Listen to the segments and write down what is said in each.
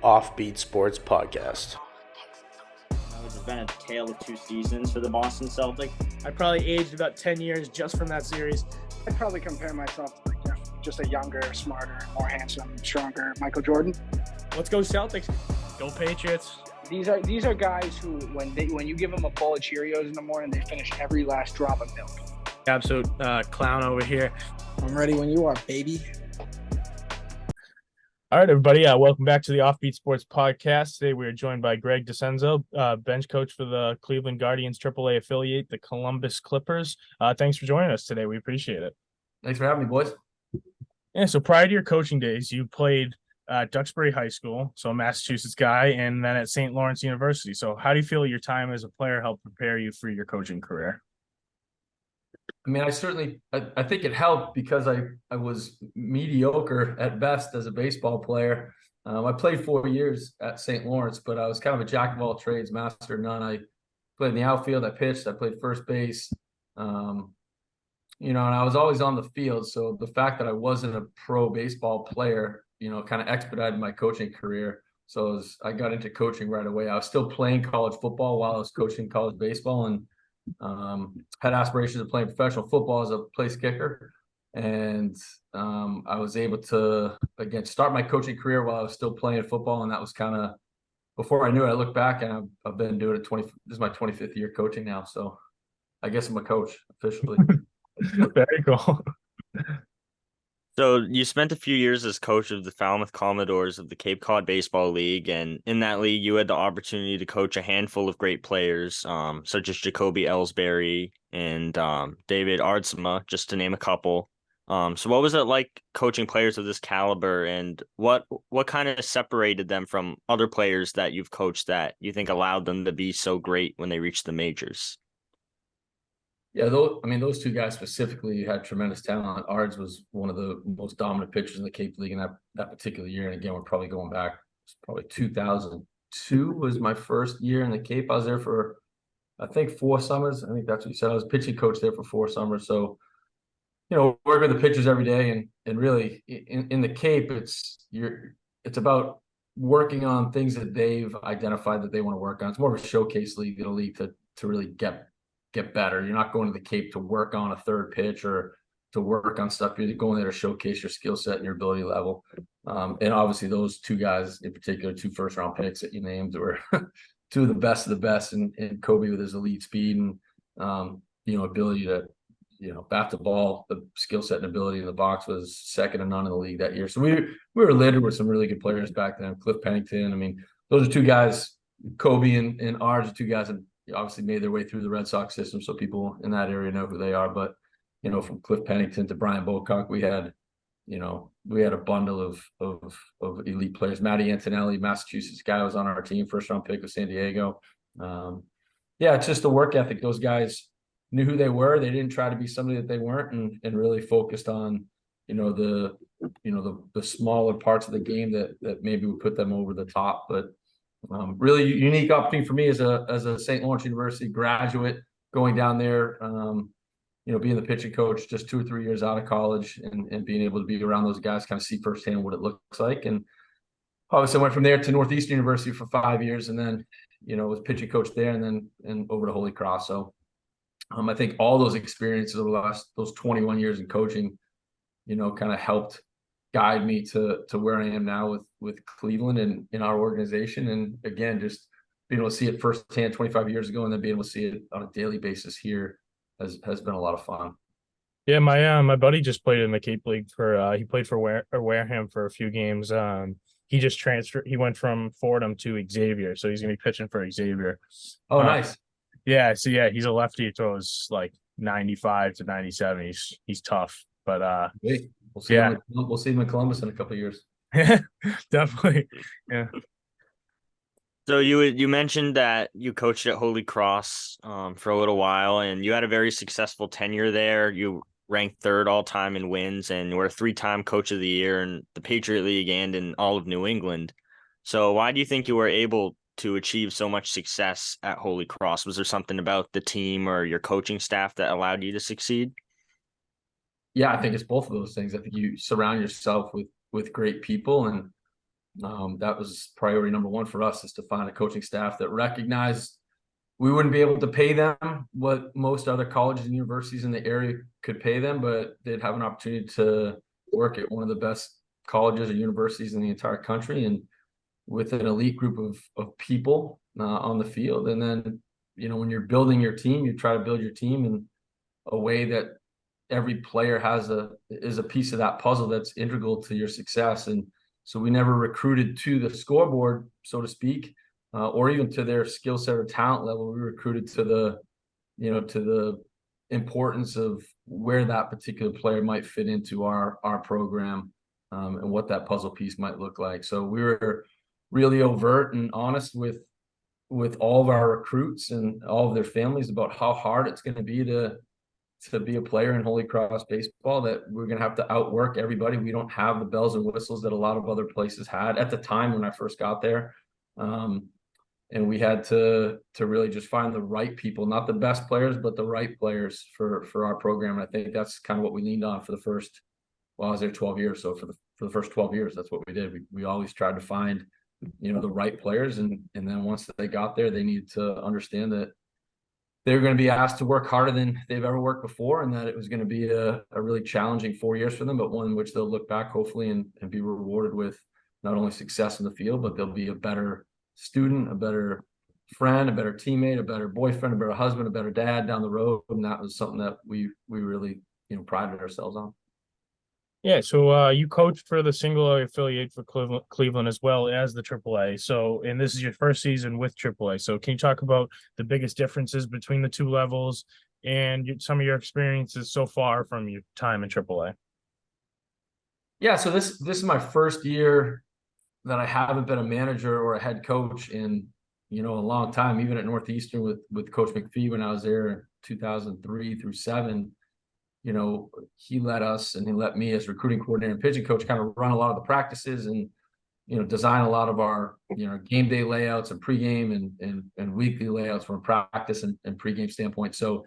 Offbeat Sports Podcast. It's been a tale of two seasons for the Boston Celtics. I probably aged about 10 years just from that series. I'd probably compare myself to just a younger, smarter, more handsome, stronger Michael Jordan. Let's go Celtics. Go Patriots. These are guys who, when you give them a bowl of Cheerios in the morning, they finish every last drop of milk. Absolute clown over here. I'm ready when you are, baby. All right, everybody. Welcome back to the Offbeat Sports Podcast. Today we are joined by Greg DeCenzo, bench coach for the Cleveland Guardians AAA affiliate, the Columbus Clippers. Thanks for joining us today. We appreciate it. Thanks for having me, boys. Yeah, so prior to your coaching days, you played at Duxbury High School, so a Massachusetts guy, and then at St. Lawrence University. So how do you feel your time as a player helped prepare you for your coaching career? I mean, I think it helped because I was mediocre at best as a baseball player. I played 4 years at St. Lawrence, but I was kind of a jack of all trades, master of none. I played in the outfield, I pitched, I played first base, and I was always on the field. So the fact that I wasn't a pro baseball player, kind of expedited my coaching career. So I got into coaching right away. I was still playing college football while I was coaching college baseball, and had aspirations of playing professional football as a place kicker. And I was able to, again, start my coaching career while I was still playing football. And that was kind of, before I knew it, I looked back and I've been doing it this is my 25th year coaching now. So I guess I'm a coach officially. Very cool. So you spent a few years as coach of the Falmouth Commodores of the Cape Cod Baseball League, and in that league, you had the opportunity to coach a handful of great players, such as Jacoby Ellsbury and David Aardsma, just to name a couple. So what was it like coaching players of this caliber, and what kind of separated them from other players that you've coached that you think allowed them to be so great when they reached the majors? Yeah, those two guys specifically had tremendous talent. Ards was one of the most dominant pitchers in the Cape League in that particular year. And again, we're probably going back, it's probably 2002 was my first year in the Cape. I was there for, I think, 4 summers. I think that's what you said. I was pitching coach there for 4 summers. So, working with the pitchers every day, and really in the Cape, it's about working on things that they've identified that they want to work on. It's more of a showcase league than a league to really get better. You're not going to the Cape to work on a third pitch or to work on stuff. You're going there to showcase your skill set and your ability level. And obviously those two guys in particular, 2 first-round picks that you named, were 2 of the best. And Kobe with his elite speed and, ability to, bat the ball, the skill set and ability in the box was second to none in the league that year. So we were littered with some really good players back then. Cliff Pennington. I mean, those are 2 guys, Kobe and Ards are 2 guys that obviously made their way through the Red Sox system, so people in that area know who they are. But from Cliff Pennington to Brian Bocock, we had a bundle of elite players. Matty Antonelli, Massachusetts guy, was on our team, first-round pick with San Diego. It's just the work ethic. Those guys knew who they were. They didn't try to be somebody that they weren't, and really focused on the smaller parts of the game that maybe would put them over the top. But really unique opportunity for me as a St. Lawrence University graduate, going down there, being the pitching coach just 2 or 3 years out of college, and being able to be around those guys, kind of see firsthand what it looks like. And obviously I went from there to Northeastern University for 5 years, and then, was pitching coach there, and over to Holy Cross. So I think all those experiences over those 21 years in coaching, kind of helped guide me to where I am now with Cleveland and in our organization. And again, just being able to see it firsthand 25 years ago, and then being able to see it on a daily basis here has been a lot of fun. Yeah, my buddy just played in the Cape League he played for Wareham for a few games. He just transferred. He went from Fordham to Xavier, so he's gonna be pitching for Xavier. Oh, nice. Yeah, so yeah, he's a lefty. He throws like 95 to 97. He's tough, but We'll see him in Columbus in a couple of years. Definitely. Yeah. So you mentioned that you coached at Holy Cross for a little while, and you had a very successful tenure there. You ranked 3rd all time in wins, and you were a 3-time coach of the year in the Patriot League and in all of New England. So why do you think you were able to achieve so much success at Holy Cross? Was there something about the team or your coaching staff that allowed you to succeed? Yeah, I think it's both of those things. I think you surround yourself with great people, and That was priority number one for us, is to find a coaching staff that recognized we wouldn't be able to pay them what most other colleges and universities in the area could pay them, but they'd have an opportunity to work at one of the best colleges or universities in the entire country, and with an elite group of people on the field. And then, when you're building your team, you try to build your team in a way that every player is a piece of that puzzle that's integral to your success. And so we never recruited to the scoreboard, so to speak, or even to their skill set or talent level. We recruited to the importance of where that particular player might fit into our program, and what that puzzle piece might look like. So we were really overt and honest with all of our recruits and all of their families about how hard it's going to be to be a player in Holy Cross baseball, that we're going to have to outwork everybody. We don't have the bells and whistles that a lot of other places had at the time when I first got there. And we had to really just find the right people, not the best players, but the right players for our program. And I think that's kind of what we leaned on for the first, I was there 12 years. So for the first 12 years, that's what we did. We always tried to find, the right players. And then once they got there, they needed to understand that they were going to be asked to work harder than they've ever worked before, and that it was going to be a really challenging 4 years for them, but one in which they'll look back hopefully and be rewarded with not only success in the field, but they'll be a better student, a better friend, a better teammate, a better boyfriend, a better husband, a better dad down the road. And that was something that we really, prided ourselves on. Yeah, so you coached for the single A affiliate for Cleveland as well as the AAA. So, and this is your first season with AAA. So, can you talk about the biggest differences between the two levels and some of your experiences so far from your time in AAA? Yeah, so this is my first year that I haven't been a manager or a head coach in a long time. Even at Northeastern with Coach McPhee when I was there in 2003 through 2007. He let us, and he let me as recruiting coordinator and pitching coach kind of run a lot of the practices and, design a lot of our, game day layouts and pregame and weekly layouts from a practice and pregame standpoint. So,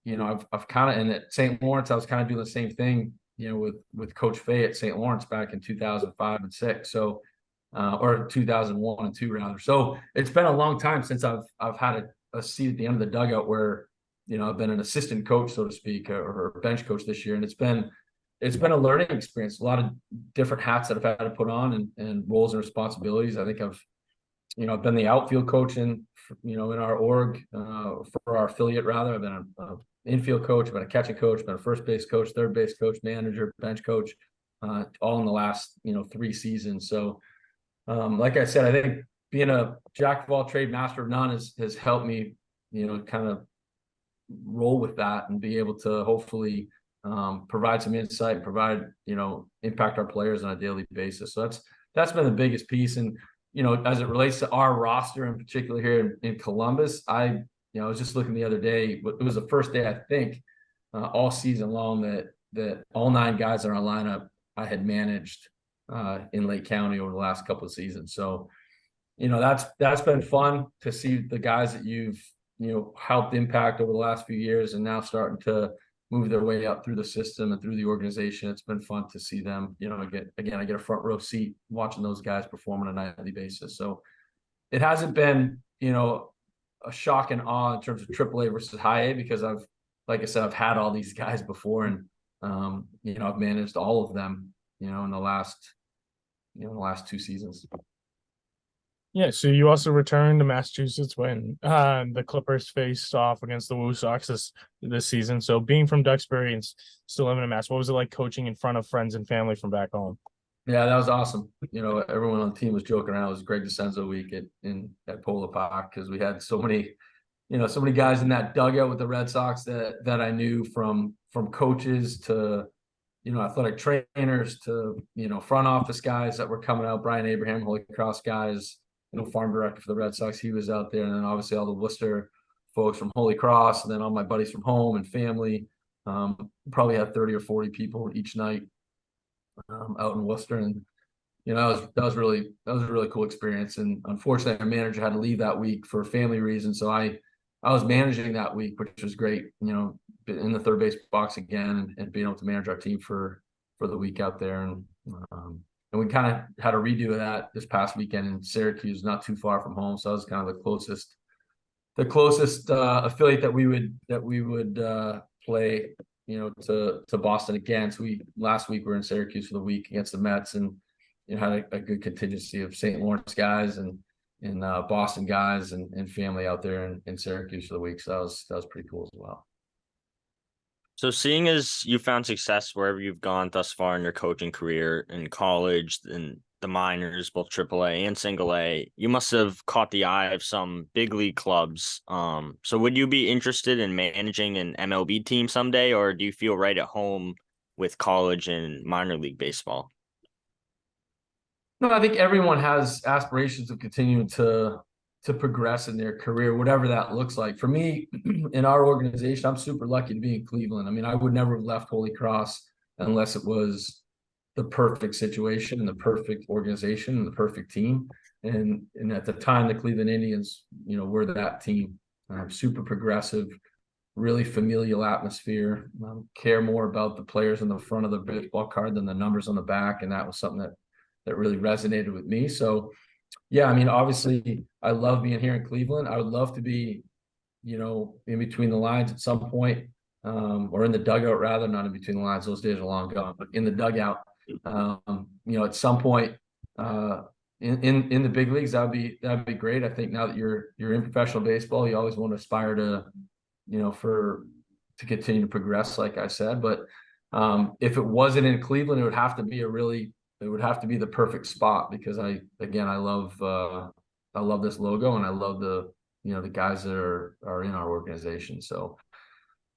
I've kind of, and at St. Lawrence, I was kind of doing the same thing, with Coach Fay at St. Lawrence back in 2005 and 2006. So, or 2001 and 2 rather. So it's been a long time since I've had a seat at the end of the dugout where, I've been an assistant coach, so to speak, or a bench coach this year. And it's been a learning experience, a lot of different hats that I've had to put on and roles and responsibilities. I think I've been the outfield coach in our org, for our affiliate rather. I've been an infield coach, I've been a catching coach, been a first base coach, third base coach, manager, bench coach, all in the last, 3 seasons. So, like I said, I think being a jack of all trade, master of none has helped me, kind of roll with that and be able to hopefully provide some insight and provide, impact our players on a daily basis. So that's been the biggest piece. And, as it relates to our roster in particular here in Columbus, I was just looking the other day, it was the first day, I think, all season long that all 9 guys in our lineup I had managed in Lake County over the last couple of seasons. So, that's been fun to see the guys that you've, helped impact over the last few years and now starting to move their way up through the system and through the organization. It's been fun to see them, I get a front row seat watching those guys perform on a nightly basis. So it hasn't been, a shock and awe in terms of AAA versus high A, because like I said, I've had all these guys before and, I've managed all of them, in the last 2 seasons. Yeah, so you also returned to Massachusetts when the Clippers faced off against the Woo Sox this season. So being from Duxbury and still living in Mass, what was it like coaching in front of friends and family from back home? Yeah, that was awesome. Everyone on the team was joking around. It was Greg DeCenzo week at Polo Park because we had so many guys in that dugout with the Red Sox that I knew from coaches to athletic trainers to front office guys that were coming out. Brian Abraham, Holy Cross guys. Farm director for the Red Sox, he was out there, and then obviously all the Worcester folks from Holy Cross, and then all my buddies from home and family. Probably had 30 or 40 people each night out in Worcester, and that was a really cool experience. And unfortunately, our manager had to leave that week for family reasons, so I was managing that week, which was great. In the third base box again, and being able to manage our team for the week out there, and and we kind of had a redo of that this past weekend in Syracuse, not too far from home. So that was kind of the closest affiliate that we would play, to Boston again. So last week we were in Syracuse for the week against the Mets, and had a good contingency of St. Lawrence guys and Boston guys and family out there in Syracuse for the week. So that was pretty cool as well. So seeing as you found success wherever you've gone thus far in your coaching career, in college, in the minors, both AAA and single A, you must have caught the eye of some big league clubs. So would you be interested in managing an MLB team someday, or do you feel right at home with college and minor league baseball? No, I think everyone has aspirations of continuing to progress in their career, whatever that looks like. For me, in our organization, I'm super lucky to be in Cleveland. I mean, I would never have left Holy Cross unless it was the perfect situation and the perfect organization and the perfect team. And at the time, the Cleveland Indians, were that team. Super progressive, really familial atmosphere. Care more about the players on the front of the baseball card than the numbers on the back, and that was something that really resonated with me. So, yeah, I mean, obviously, I love being here in Cleveland. I would love to be, in between the lines at some point, or in the dugout rather, not in between the lines. Those days are long gone, but in the dugout, at some point, in the big leagues, that'd be great. I think now that you're in professional baseball, you always want to aspire to, to continue to progress, like I said. But if it wasn't in Cleveland, it would have to be the perfect spot, because I love this logo, and I love the guys that are in our organization. So,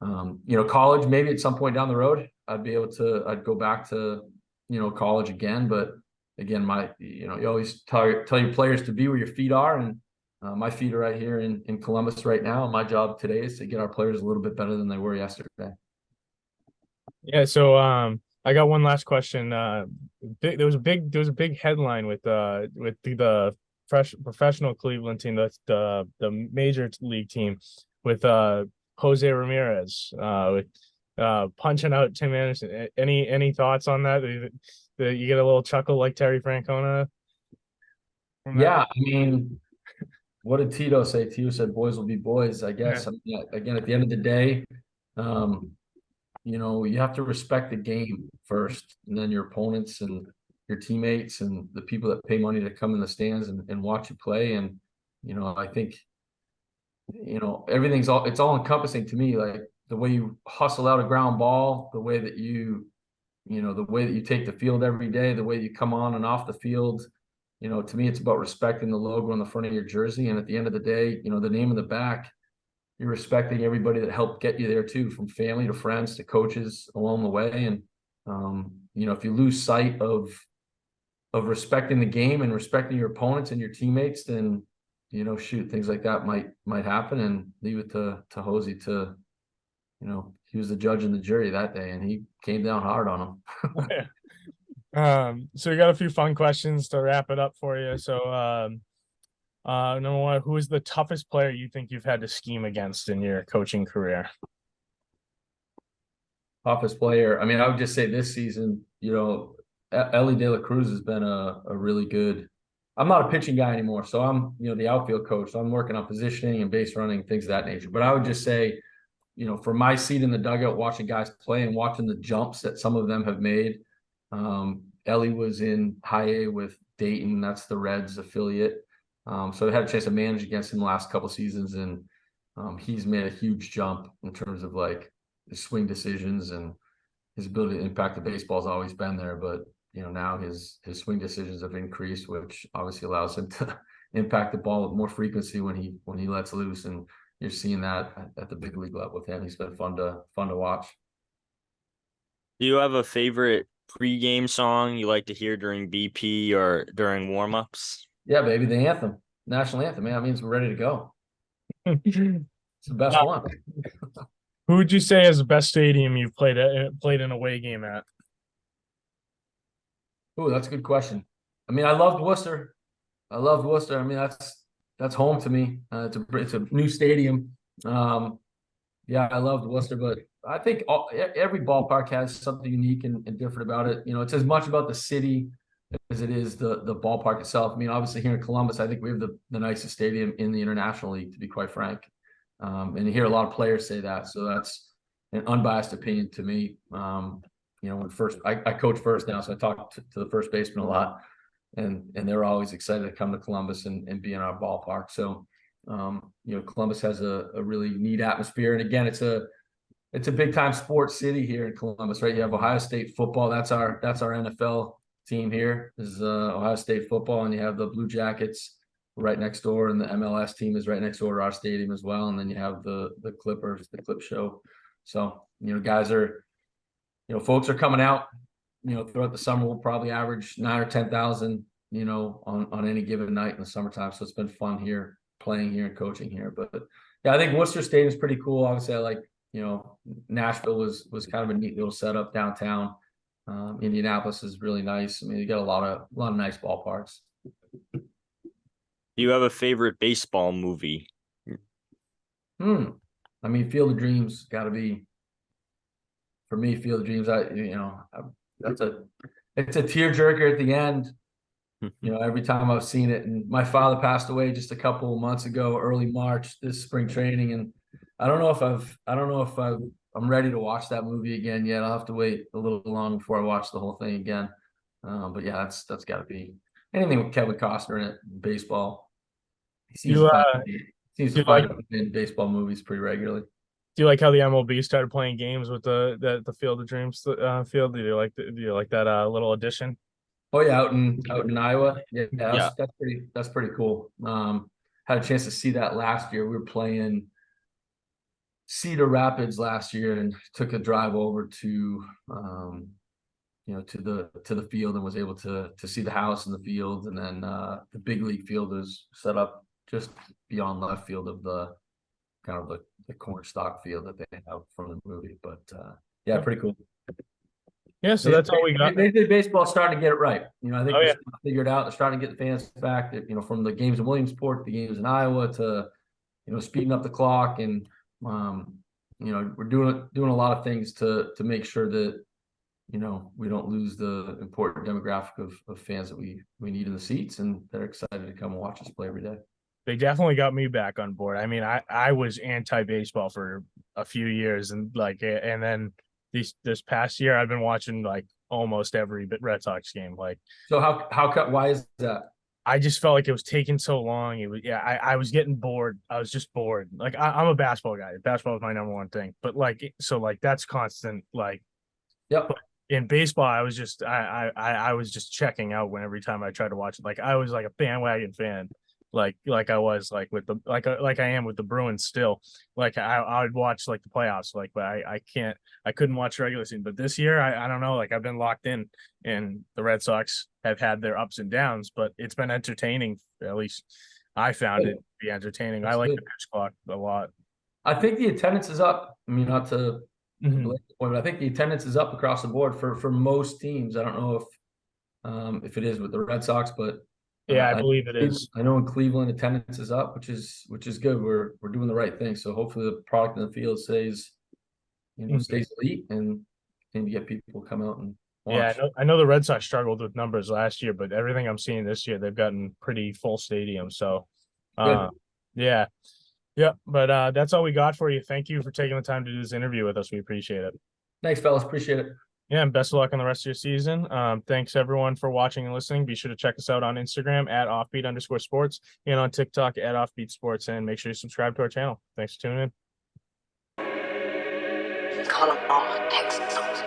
college, maybe at some point down the road, I'd go back to, college again. But again, you always tell your players to be where your feet are. And my feet are right here in Columbus right now. And my job today is to get our players a little bit better than they were yesterday. Yeah. So, I got one last question. There was a big headline with the professional Cleveland team, the major league team, with Jose Ramirez with punching out Tim Anderson. Any thoughts on that? You get a little chuckle like Terry Francona? Yeah, I mean, what did Tito say? Tito said, "Boys will be boys." I guess. Yeah. Again, at the end of the day, you have to respect the game first, and then your opponents and your teammates and the people that pay money to come in the stands and watch you play. And, I think, it's all encompassing to me. Like the way you hustle out a ground ball, the way that you take the field every day, the way you come on and off the field. To me, it's about respecting the logo on the front of your jersey. And at the end of the day, the name in the back, you're respecting everybody that helped get you there too, from family to friends to coaches along the way. And, if you lose sight of respecting the game and respecting your opponents and your teammates, then, things like that might happen. And leave it to Hosey to, he was the judge and the jury that day, and he came down hard on him. So we got a few fun questions to wrap it up for you. So, number one, who is the toughest player you think you've had to scheme against in your coaching career? Toughest player. I mean, I would just say this season, Elly De La Cruz has been a really good. I'm not a pitching guy anymore, so I'm, the outfield coach. So I'm working on positioning and base running, things of that nature. But I would just say, for my seat in the dugout, watching guys play and watching the jumps that some of them have made. Elly was in high A with Dayton. That's the Reds affiliate. So I had a chance to manage against him the last couple seasons, and he's made a huge jump in terms of like his swing decisions, and his ability to impact the baseball has always been there. But now his swing decisions have increased, which obviously allows him to impact the ball with more frequency when he lets loose. And you're seeing that at the big league level with him. He's been fun to watch. Do you have a favorite pregame song you like to hear during BP or during warmups? Yeah, baby, the anthem, national anthem, man. That means we're ready to go. It's the best one. Who would you say is the best stadium you've played an away game at? Oh, that's a good question. I mean, I loved Worcester. I mean, that's home to me. It's a new stadium. Yeah, I loved Worcester, but I think every ballpark has something unique and different about it. It's as much about the city as it is the ballpark itself. I mean, obviously here in Columbus, I think we have the nicest stadium in the International League, to be quite frank. And you hear a lot of players say that, so that's an unbiased opinion to me. You know, when I coach first now, so I talk to the first baseman a lot, and they're always excited to come to Columbus and be in our ballpark. So, you know, Columbus has a really neat atmosphere, and again, it's a big time sports city here in Columbus, right? You have Ohio State football. That's our NFL team here is Ohio State football, and you have the Blue Jackets right next door, and the MLS team is right next door to our stadium as well. And then you have the Clippers, the Clip Show. So, you know, guys are, you know, folks are coming out, you know, throughout the summer. We'll probably average 9,000 or 10,000, you know, on any given night in the summertime. So it's been fun here, playing here and coaching here. But yeah, I think Worcester Stadium is pretty cool. Obviously, I like, you know, Nashville was kind of a neat little setup downtown. Indianapolis is really nice. I mean, you got a lot of nice ballparks. Do you have a favorite baseball movie? I mean, Field of Dreams got to be, for me, Field of Dreams. It's a tearjerker at the end. You know, every time I've seen it. And my father passed away just a couple of months ago, early March, this spring training, and I don't know if I'm ready to watch that movie again yet. I'll have to wait a little long before I watch the whole thing again. But yeah, that's got to be anything with Kevin Costner in it. Baseball. He seems to find in baseball movies pretty regularly. Do you like how the MLB started playing games with the Field of Dreams field? Do you like that little addition? Oh yeah, out in Iowa. Yeah. That's pretty cool. Had a chance to see that last year. We were playing Cedar Rapids last year and took a drive over to you know, to the field, and was able to see the house and the field. And then the big league field is set up just beyond left field of the kind of the cornstalk field that they have from the movie. But yeah, pretty cool. Yeah, so that's all we got. Major Baseball starting to get it right. You know, I think Oh, they're yeah. starting to figure it out. They're starting to get the fans back. You know, from the games in Williamsport, the games in Iowa, to, you know, speeding up the clock. And you know, we're doing a lot of things to make sure that, you know, we don't lose the important demographic of fans that we need in the seats, and they're excited to come and watch us play every day. They definitely got me back on board. I mean, I was anti-baseball for a few years, and then this past year I've been watching like almost every Red Sox game. Like, so why is that? I just felt like it was taking so long. It was, I was getting bored. I was just bored. Like, I'm a basketball guy. Basketball is my number one thing. But that's constant. Like, Yep. in baseball, I was just I was just checking out every time I tried to watch it. Like, I was like a bandwagon fan. Like I was like with the like I am with the Bruins still. Like I would watch like the playoffs, like, but I couldn't watch regular season. But this year I don't know, like I've been locked in, and the Red Sox have had their ups and downs, but it's been entertaining. At least I found it to be entertaining. I like the pitch clock a lot. I think the attendance is up. I mean, not to Mhm. belabor the point, but I think the attendance is up across the board for most teams. I don't know if it is with the Red Sox, but Yeah, I believe it is. I know in Cleveland attendance is up, which is good. We're doing the right thing. So hopefully the product in the field stays elite, and you get people to come out and watch. Yeah, I know the Red Sox struggled with numbers last year, but everything I'm seeing this year, they've gotten pretty full stadiums. So, yeah. But that's all we got for you. Thank you for taking the time to do this interview with us. We appreciate it. Thanks, fellas. Appreciate it. Yeah, and best of luck on the rest of your season. Thanks everyone for watching and listening. Be sure to check us out on Instagram at offbeat_sports and on TikTok at offbeatsports, and make sure you subscribe to our channel. Thanks for tuning in. Call them all Texas songs.